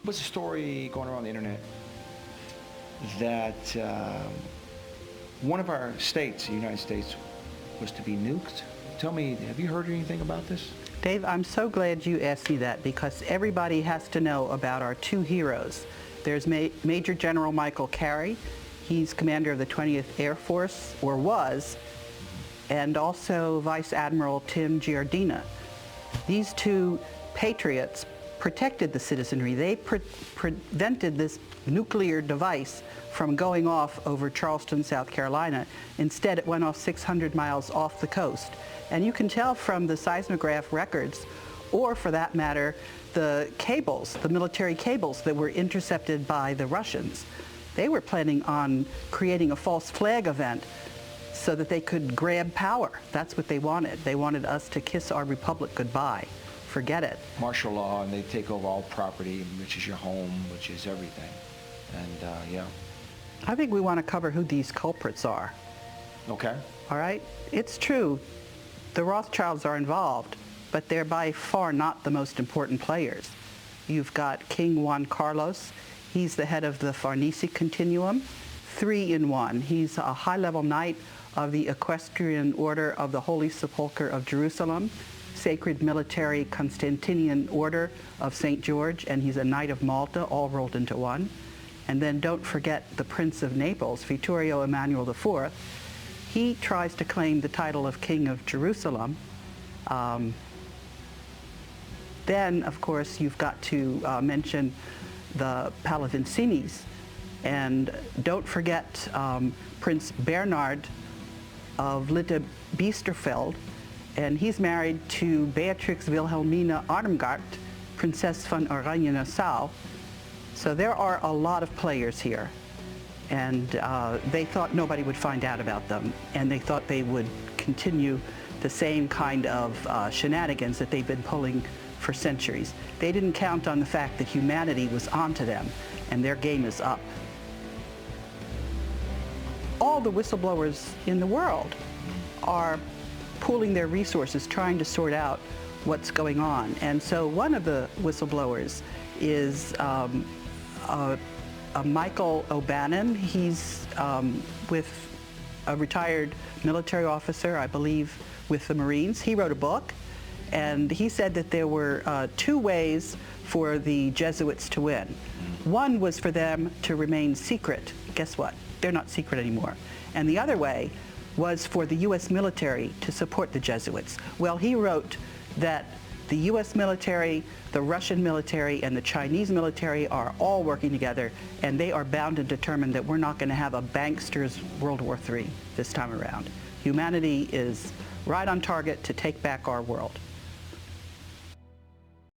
was a story going around the internet that one of our states, the United States, was to be nuked. Tell me, have you heard anything about this? Dave, I'm so glad you asked me that, because everybody has to know about our two heroes. There's Major General Michael Carey. He's commander of the 20th Air Force, or was, and also Vice Admiral Tim Giardina. These two patriots protected the citizenry. They prevented this nuclear device from going off over Charleston, South Carolina. Instead, it went off 600 miles off the coast. And you can tell from the seismograph records, or for that matter, the cables, the military cables that were intercepted by the Russians. They were planning on creating a false flag event so that they could grab power. That's what they wanted. They wanted us to kiss our republic goodbye. Forget it. Martial law, and they take over all property, which is your home, which is everything. And yeah. I think we want to cover who these culprits are. Okay. All right? It's true, the Rothschilds are involved, but they're by far not the most important players. You've got King Juan Carlos. He's the head of the Farnese Continuum, 3 in 1. He's a high-level knight of the Equestrian Order of the Holy Sepulchre of Jerusalem, Sacred Military Constantinian Order of St. George, and he's a Knight of Malta, all rolled into one. And then don't forget the Prince of Naples, Vittorio Emanuele IV. He tries to claim the title of King of Jerusalem. Then, of course, you've got to mention the Pallavicinis. And don't forget Prince Bernard of Lippe-Biesterfeld, and he's married to Beatrix Wilhelmina Armgard, Princess von Oranien-Nassau. So there are a lot of players here, and they thought nobody would find out about them, and they thought they would continue the same kind of shenanigans that they've been pulling for centuries. They didn't count on the fact that humanity was onto them, and their game is up. All the whistleblowers in the world are pooling their resources, trying to sort out what's going on. And so one of the whistleblowers is Michael O'Bannon. He's with a retired military officer, I believe, with the Marines. He wrote a book, and he said that there were 2 ways for the Jesuits to win. One was for them to remain secret. Guess what? They're not secret anymore. And the other way was for the U.S. military to support the Jesuits. Well, he wrote that the U.S. military, the Russian military, and the Chinese military are all working together, and they are bound and determined that we're not going to have a bankster's World War III this time around. Humanity is right on target to take back our world.